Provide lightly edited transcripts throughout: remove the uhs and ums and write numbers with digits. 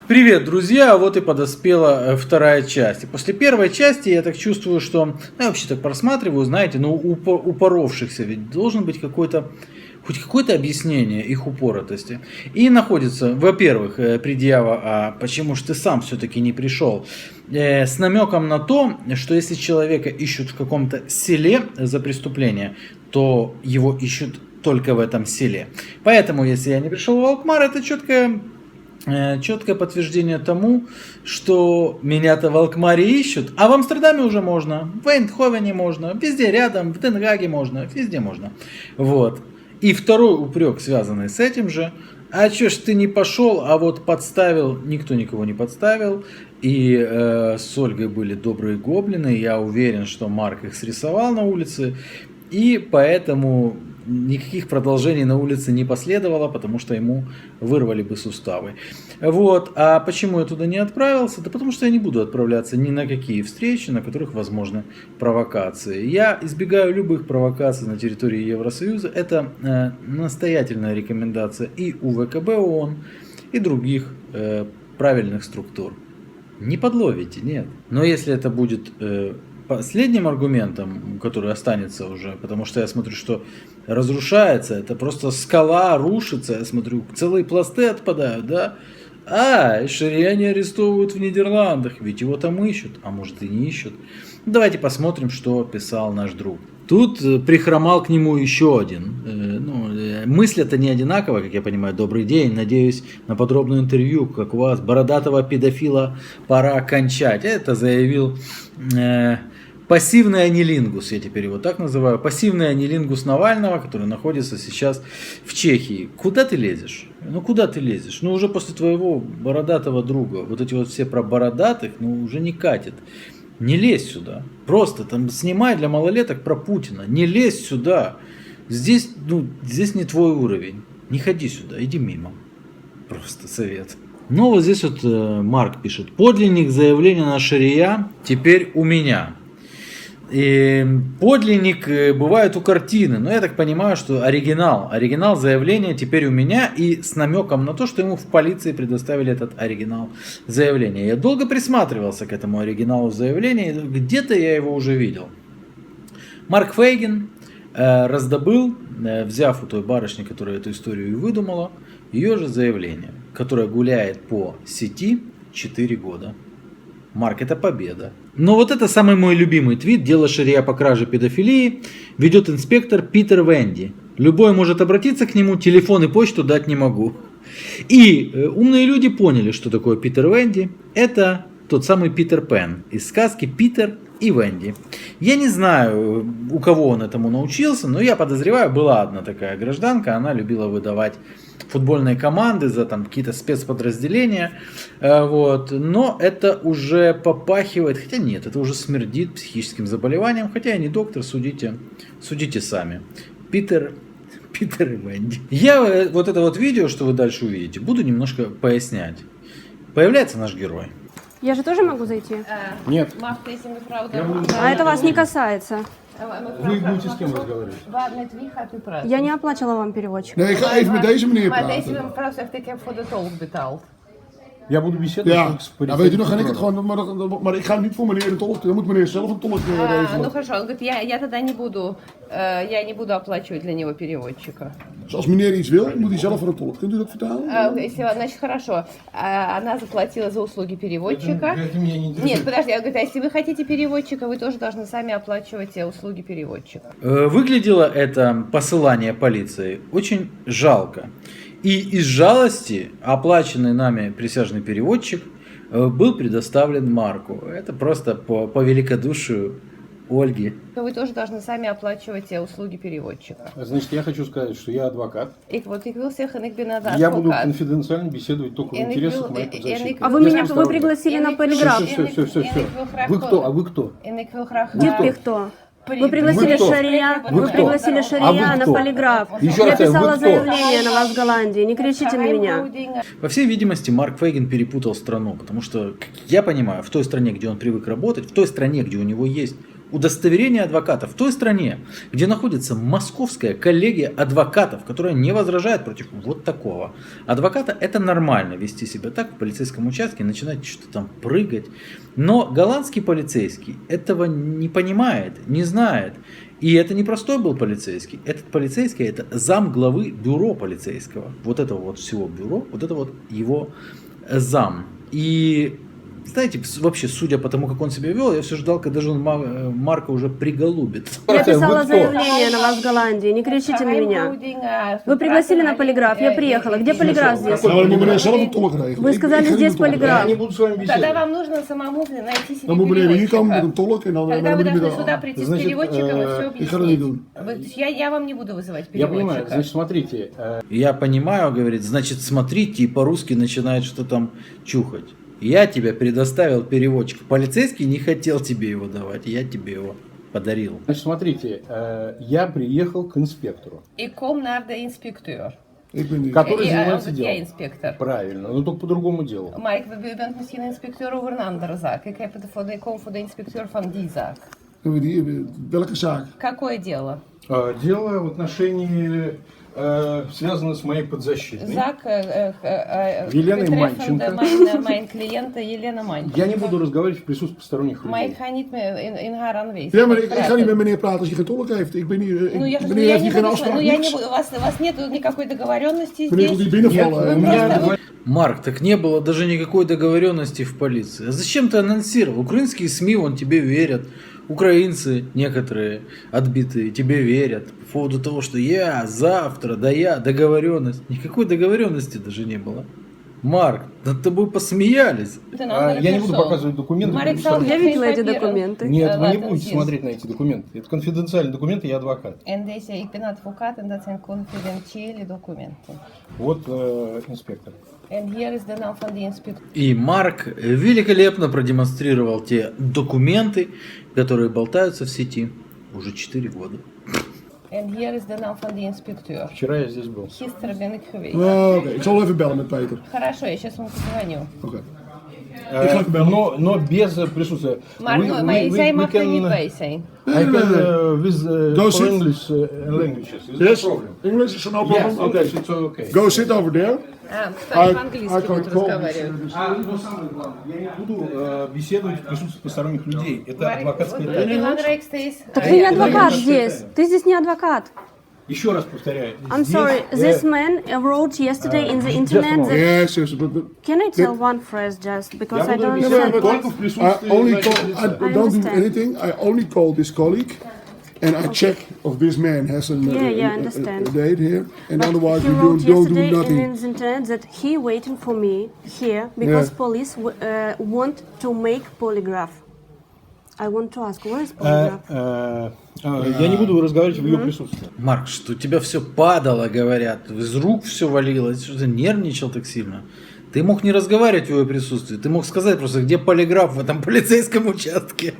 Привет, друзья! Вот и подоспела вторая часть. И после первой части я так чувствую, что... Ну, я вообще так просматриваю, знаете, ну, упоровшихся ведь должен быть какой-то... Хоть какое-то объяснение их упоротости. И находится, во-первых, предъява, а почему же ты сам все-таки не пришел? С намеком на то, что если человека ищут в каком-то селе за преступление, то его ищут только в этом селе. Поэтому, если я не пришел в Алкмар, это четкое подтверждение тому, что меня-то в Алкмаре ищут, а в Амстердаме уже можно, в Эйндховене можно, везде рядом, в Денгаге можно, везде можно. Вот. И второй упрек, связанный с этим же, а чё ж ты не пошел, а вот подставил, никто никого не подставил, и с Ольгой были добрые гоблины, я уверен, что Марк их срисовал на улице, и поэтому никаких продолжений на улице не последовало, потому что ему вырвали бы суставы. Вот. А почему я туда не отправился? Да потому что я не буду отправляться ни на какие встречи, на которых возможны провокации. Я избегаю любых провокаций на территории Евросоюза. Это настоятельная рекомендация и УВКБ ООН, и других правильных структур. Не подловите, нет. Но если это будет... Последним аргументом, который останется уже, потому что я смотрю, что разрушается, это просто скала рушится, я смотрю, целые пласты отпадают, да? И Шария не арестовывают в Нидерландах, ведь его там ищут, а может и не ищут. Давайте посмотрим, что писал наш друг. Тут прихромал к нему еще один. Мысль-то не одинаковая, как я понимаю. Добрый день, надеюсь на подробное интервью, как у вас. Бородатого педофила пора кончать. Это заявил пассивный анилингус, я теперь его так называю. Пассивный анилингус Навального, который находится сейчас в Чехии. Куда ты лезешь? Ну куда ты лезешь? Ну уже после твоего бородатого друга, вот эти вот все про бородатых, ну уже не катит. Не лезь сюда. Просто там снимай для малолеток про Путина. Не лезь сюда. Здесь не твой уровень. Не ходи сюда, иди мимо. Просто совет. Ну вот здесь вот Марк пишет. Подлинник заявления на Шария теперь у меня. И подлинник бывает у картины, но я так понимаю, что оригинал заявления теперь у меня, и с намеком на то, что ему в полиции предоставили этот оригинал заявления. Я долго присматривался к этому оригиналу заявления, где-то я его уже видел. Марк Фейгин раздобыл, взяв у той барышни, которая эту историю и выдумала, ее же заявление, которое гуляет по сети 4 года. Марк, это победа. Но вот это самый мой любимый твит. Дело Шария по краже педофилии ведет инспектор Питер Венди. Любой может обратиться к нему, телефон и почту дать не могу. И умные люди поняли, что такое Питер Венди. Это тот самый Питер Пен из сказки «Питер и Венди». Я не знаю, у кого он этому научился, но я подозреваю, была одна такая гражданка, она любила выдавать футбольные команды за там какие-то спецподразделения, вот. Но это уже попахивает, хотя нет, это уже смердит психическим заболеванием, хотя я не доктор, судите сами. Питер и Венди. Я вот это вот видео, что вы дальше увидите, буду немножко пояснять. Появляется наш герой. Я же тоже могу зайти? Нет. А это вас не касается. Вы будете с кем разговаривать? Я не оплачивала вам переводчик. Nee, ik ga even met deze meneer Maar deze praten. mevrouw zegt, ik heb voor de tolk betaald. Я буду беседовать Ja, только с nou weet u, dan ga ik het gewoon, maar ik ga niet voor meneer een tolk, dan moet meneer zelf een tolk Ну regelen. хорошо, он говорит, я тогда не буду оплачивать для него переводчика. Dus als meneer iets wil, moet hij zelf voor een tolk. Kunt u dat vertalen? Значит, хорошо, она заплатила за услуги переводчика. Это меня не интересует. Нет, подожди, я говорю, а если вы хотите переводчика, вы тоже должны сами оплачивать услуги переводчика. Выглядело это посылание полиции очень жалко. И из жалости оплаченный нами присяжный переводчик был предоставлен Марку. Это просто по великодушию Ольги. Вы тоже должны сами оплачивать услуги переводчика. Значит, я хочу сказать, что я адвокат. Ik wil zeggen, ik ben advocaat. Я буду конфиденциально беседовать только в En ik интересах wil- моих en ik- подзащитников. А вы Без меня посторонних. пригласили на полиграф. Все. Вы кто? А вы кто? En ik wil graag... Дед кто? Вы пригласили Вы кто? Шария, Вы вы кто? пригласили А Шария вы на кто? полиграф. Еще Я раз, вы писала кто? заявление на вас в Голландии. Не кричите на меня. По всей видимости, Марк Фейгин перепутал страну, потому что, как я понимаю, в той стране, где он привык работать, в той стране, где у него есть удостоверение адвоката в той стране, где находится московская коллегия адвокатов, которая не возражает против вот такого адвоката, это нормально вести себя так в полицейском участке, начинать что-то там прыгать. Но голландский полицейский этого не понимает, не знает. И это не простой был полицейский. Этот полицейский это зам главы бюро полицейского. Вот этого вот всего бюро, вот это вот его зам. И знаете, вообще, судя по тому, как он себя вел, я все ждал, когда же он Марка уже приголубит. Я Вы писала кто? заявление на вас в Голландии, не кричите на меня. Вы пригласили на полиграф, я приехала. Где полиграф здесь? Nou, dan moet meneer zelf een tolk regelen. Вы Ik сказали, ga niet здесь een tolk полиграф. Я не буду с вами Тогда беседовать. вам нужно самому найти себе Dan moet meneer hier komen met een переводчика. tolk en dan Когда вы moet ik должны met сюда de... прийти с Значит, переводчиком и все ik ga dat niet объяснить. doen. Я вам не буду вызывать Я понимаю. переводчика. Значит, смотрите. Я понимаю, говорит, значит, смотрите, и по-русски начинает что там чухать. Я тебе предоставил переводчик. Полицейский не хотел тебе его давать, я тебе его подарил. Значит, смотрите. Я приехал к инспектору, И kom naar de inspecteur. Ik ben niet. который И, занимается вот я делом. инспектор. Правильно, но только по другому делу. Mike, u bent misschien inspecteur over een andere zaak. Ik kom voor de inspecteur van die zaak. Welke zaak? Какое дело? Дело в отношении связано с моей подзащитной. Zaak Еленой betreffende Манченко. mijn cliënte Елена Манченко. Я не буду разговаривать в присутствии посторонних Maar ik людей. ga niet meer in haar aanwezigheid Ja, maar ik ga niet met praten. meneer praten als je geen tolk heeft. Ik ben hier... Ну, я, meneer heeft hier geen буду, afspraak, ну, я не niks. буду, у вас нет никакой договоренности Meneer wil здесь. die Нет, binnenvallen. у меня Просто Марк, так не было даже никакой договоренности в полиции. А зачем ты анонсировал? Украинские СМИ, вон тебе верят. Украинцы некоторые отбитые тебе верят по поводу того, что я завтра, да я, договоренность. Никакой договоренности даже не было. Марк, над тобой посмеялись. Я не буду показывать документы. Марик потому что- Я видела эти документы. Нет, вы не Ладно, будете здесь. смотреть на эти документы. Это конфиденциальные документы, я адвокат. En deze, ik ben advocaat en dat zijn confidentiële documenten. Вот инспектор. En hier is de naam van die inspecteur. И Марк великолепно продемонстрировал те документы, которые болтаются в сети уже 4 года. En hier is de naam van die inspecteur. Вчера я здесь был. Gisteren ben ik geweest. Oké, ik zal even bellen met Peter. Хорошо, я сейчас вам позвоню. Oké. Ik ga even bellen. Но без присутствия. Maar zij mag er niet bij zijn. I can with Go sit. English languages. Is Yes, no problem. English is no Yes, problem. okay, Okay. it's okay. Go sit over there. Кстати, по-английски будут разговаривать. Но самое главное, я не буду беседовать в присутствии посторонних людей. Это адвокатская De тайна. belangrijkste is... Так ты не я адвокат понимаю, здесь. Ты здесь не адвокат. Еще раз повторяю. I'm здесь, sorry, this man wrote yesterday in the internet that... Yes, yes. Can I tell one phrase just? Because я I буду don't беседовать understand только what... в I присутствии only значит, call, I лица. I don't do understand. anything. I only call this colleague and I check if this man has Yeah, I a understand. date here. And But otherwise he we wrote don't do yesterday in nothing. his internet that he waiting for me here because Yeah. police want to make polygraph. I want to ask, where is polygraph? Я не буду разговаривать в ее присутствии. Марк, что у тебя все падало, говорят, из рук все валилось, что ты нервничал так сильно. Ты мог не разговаривать в его присутствии, ты мог сказать просто, где полиграф в этом полицейском участке.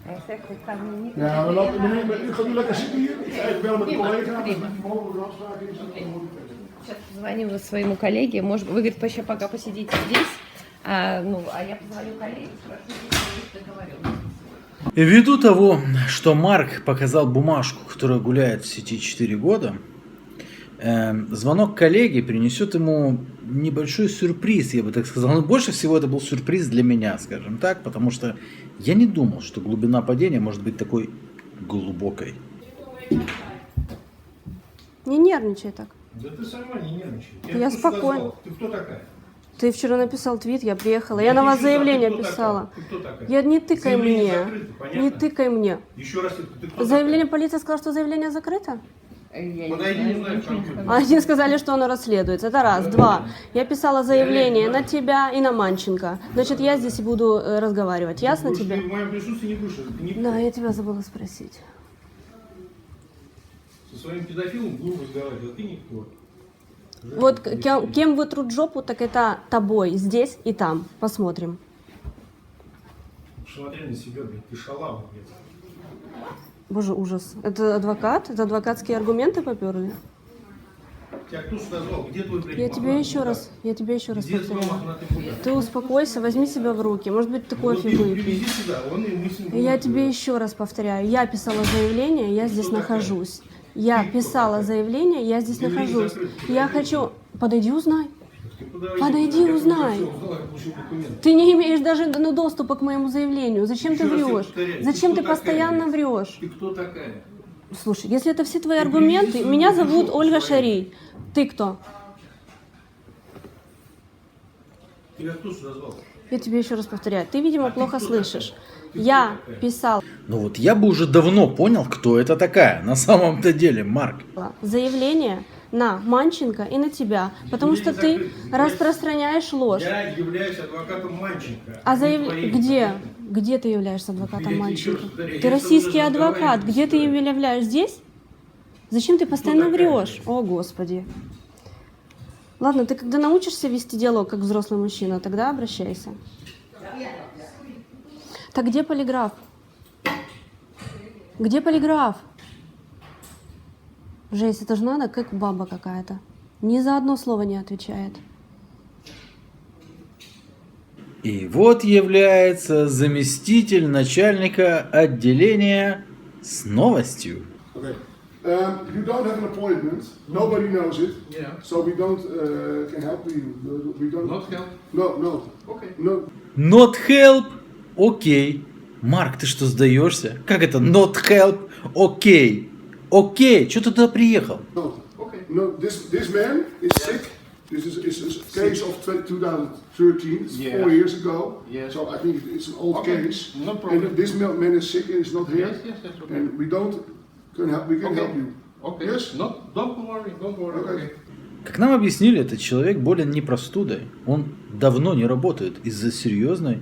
Hij zegt, ik ga nu niet... Ja, maar meneer, u gaat nu lekker zitten hier. Ik ga even bellen met de collega. Als er mogelijk een afspraak is, dan moet ik even. Сейчас позвоню своему коллеге. Может, вы, говорит, пока посидите здесь. А я позвоню коллеге, спрошу, если есть договоренность. Ввиду того, что Марк показал бумажку, которая гуляет в сети 4 года, звонок коллеги принесет ему небольшой сюрприз, я бы так сказал. Но больше всего это был сюрприз для меня, скажем так, потому что я не думал, что глубина падения может быть такой глубокой. Не нервничай так. Да ты сама не нервничай. Я спокойна. Ты кто такая? Ты вчера написал твит, я приехала. Я на вас заявление писала. Ты кто такая? Я не тыкай Заявление мне. закрыто, понятно? Не тыкай мне. Еще раз, ты кто Заявление, полиция сказала, что заявление закрыто? такая? Подойди, не знаю, в чем ты. Они сказали, что оно расследуется. Это раз. Два. Я писала заявление на тебя и на Манченко. Значит, я здесь и буду разговаривать. Ясно Будешь тебе? ты в моем присутствии не будешь. Ты не Да, я тебя забыла спросить. со своим педофилом буду разговаривать, а ты никто. Вот кем вытрут жопу, так это тобой. Здесь и там. Посмотрим. Смотри на себя, блядь, ты шалава, блядь. Боже, ужас. Это адвокат? Это адвокатские аргументы поперли? Тебя кто сюда звал? Где твой Я тебе еще раз Где звал повторяю. Ахмат Имуля? Ты успокойся, возьми себя в руки. Может быть, ты кофе выпей. Привези сюда, он и мы с ним... Я тебе еще раз повторяю. Я писала заявление, я здесь нахожусь. Я писала заявление, я здесь нахожусь. Я хочу... Подойди, узнай. Подойди, узнай. Ты не имеешь даже доступа к моему заявлению. Зачем ты врешь? Зачем ты постоянно врешь? Ты кто такая? Слушай, если это все твои аргументы, меня зовут Ольга Шарий. Ты кто? Тебя кто сюда звал? Я тебе еще раз повторяю. Ты, видимо, плохо слышишь. Я писала Ну вот я бы уже давно понял, кто это такая на самом-то деле, Марк. заявление на Манченко и на тебя, потому что ты распространяешь ложь. Я являюсь адвокатом Манченко. А твоим где? адвокатом. Где ты являешься адвокатом Я тебе Манченко? еще раз повторяю, Ты я российский с тобой даже адвокат. разговаривать Где ты не являешься? Здесь? Зачем ты постоянно такая врешь? О, Господи. Ладно, ты когда научишься вести диалог как взрослый мужчина, тогда обращайся. Так где полиграф? Где полиграф? Жесть, это же надо, как баба какая-то. Ни за одно слово не отвечает. И вот является заместитель начальника отделения с новостью. Okay. You don't have an appointment. Nobody knows it. Yeah. So we don't can help you. We don't. Not help? No. Okay. No. Not help, окей. Марк, ты что, сдаешься? Как это not help, окей? Окей, что ты туда приехал? No. Okay. No. This man is sick. This is a case of 2013. It's Yes. 4 years ago. Yes. So I think it's an old Okay, case. no problem. And this man is sick and is not here. Yes, okay. And we can help. We can Okay. help you. Okay. Yes. Don't worry. Okay. Okay. Как нам объяснили, этот человек болен не простудой. Он давно не работает из-за серьезной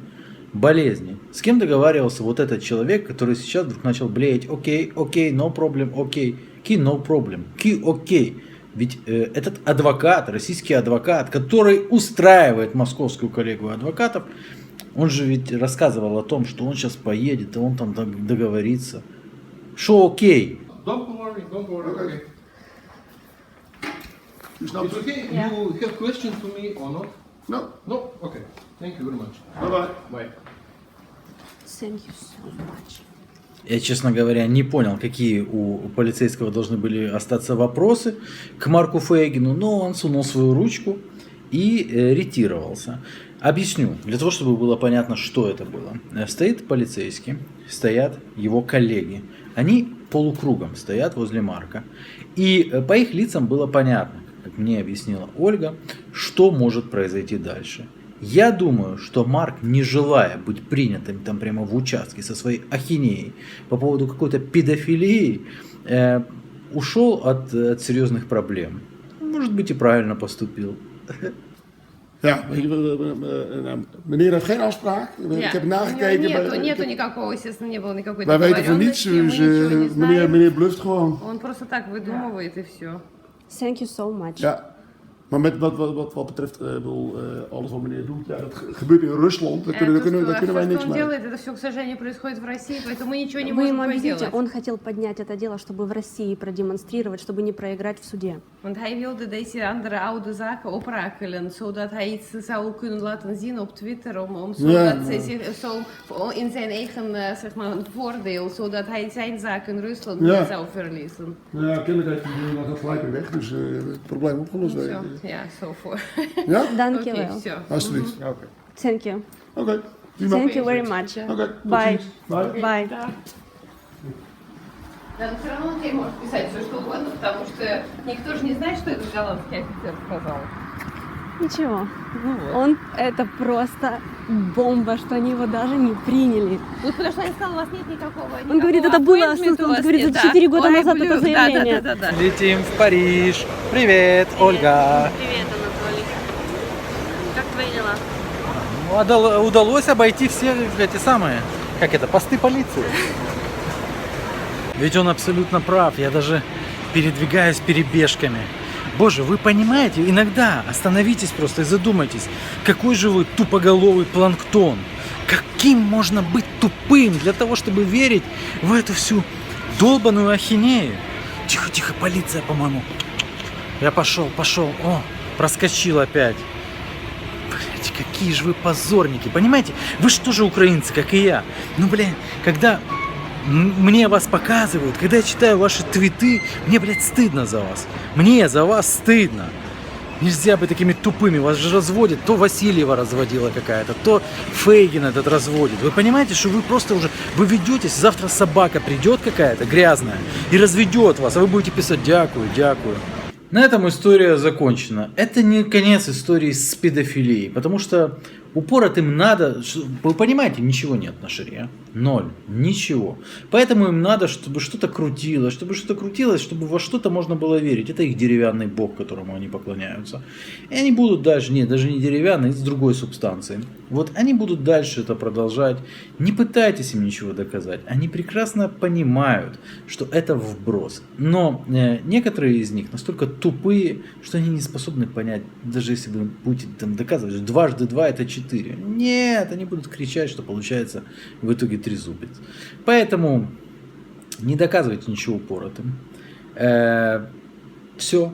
болезни. С кем договаривался вот этот человек, который сейчас вдруг начал блеять окей, no problem, окей, no problem, окей. Ведь этот адвокат, российский адвокат, который устраивает московскую коллегу адвокатов, он же ведь рассказывал о том, что он сейчас поедет, и он там договорится. Что окей? Don't worry. Okay. You snap It's it? okay. Yeah. You have question to me or not? No. No. Okay. Thank you very much. Bye bye. Bye. Thank you so much. Я, честно говоря, не понял, какие у полицейского должны были остаться вопросы к Марку Фейгину, но он сунул свою ручку и ретировался. Объясню, для того, чтобы было понятно, что это было. Стоит полицейский, стоят его коллеги. Они полукругом стоят возле Марка. И по их лицам было понятно, как мне объяснила Ольга, что может произойти дальше. Я думаю, что Марк, не желая быть принятым там прямо в участке со своей ахинеей по поводу какой-то педофилии, ушел от серьезных проблем. Может быть, и правильно поступил. Ja, meneer heeft geen afspraak. Ik heb nagekeken. Нету никакого, естественно, не было никакой Wij weten van niets. договоренности, Dus, мы ничего не знаем. meneer bluft gewoon. Он просто так выдумывает и все. Thank you so much. Ja. Maar met wat betreft alles wat meneer doet, ja, dat gebeurt in Rusland. Daar kunnen wij niks он mee. делает, это все, к сожалению, происходит в России, поэтому мы ничего не Вы ему можем объясните, поделать. он хотел поднять это дело, чтобы в России продемонстрировать, чтобы не proиграть в суде. Want hij wilde deze andere oude zaken oprakelen, zodat hij iets zou kunnen laten zien op Twitter, zodat ze zich zo in zijn eigen zeg maar, voordeel, zodat hij zijn zaken in Rusland niet zou verliezen. Ja, kennelijk heeft hij dat gelijk weer weg, dus het probleem opgelost. Все, ja, zo voor. Ja? Dank je Окей, wel. все. Alsjeblieft. Ja, oké. Thank you. Oké, prima. Thank you very much. Oké, tot Bye. ziens. Bye. Bye. Да, но все равно он тебе может писать все что угодно, потому что никто же не знает, что этот голландский офицер сказал. Ничего. Он это просто бомба, что они его даже не приняли. Вот потому что он сказал, у вас нет никакого. Он говорит, это было, appointment у он вас говорит, нет, за да. 4 года Ой, назад блю, это заявление. Да. Летим в Париж. Привет, Ольга. Привет, Анатолий. Как твои дела? Удалось обойти все эти самые, как это, посты полиции. Ведь он абсолютно прав, я даже передвигаюсь перебежками. Боже, вы понимаете, иногда остановитесь просто и задумайтесь, какой же вы тупоголовый планктон. Каким можно быть тупым для того, чтобы верить в эту всю долбаную ахинею? Тихо, полиция, по-моему. Я пошел. О, проскочил опять. Блять, какие же вы позорники. Понимаете? Вы же тоже украинцы, как и я. Ну, блин, когда мне вас показывают, когда я читаю ваши твиты, мне, блядь, стыдно за вас. Мне за вас стыдно. Нельзя быть такими тупыми. Вас же разводят. То Васильева разводила какая-то, то Фейгин этот разводит. Вы понимаете, что вы просто уже... Вы ведетесь, завтра собака придет какая-то грязная и разведет вас, а вы будете писать «дякую, дякую». На этом история закончена. Это не конец истории с педофилией, потому что упоротым надо, вы понимаете, ничего нет на шаре, ноль, ничего. Поэтому им надо, чтобы что-то крутилось, чтобы во что-то можно было верить. Это их деревянный бог, которому они поклоняются. И они будут дальше, нет, даже не деревянный, с другой субстанцией. Вот они будут дальше это продолжать. Не пытайтесь им ничего доказать. Они прекрасно понимают, что это вброс. Но некоторые из них настолько тупые, что они не способны понять, даже если вы будете там доказывать, что 2 × 2 это 4. Нет, они будут кричать, что получается в итоге трезубец. Поэтому не доказывайте ничего упоротым. Все.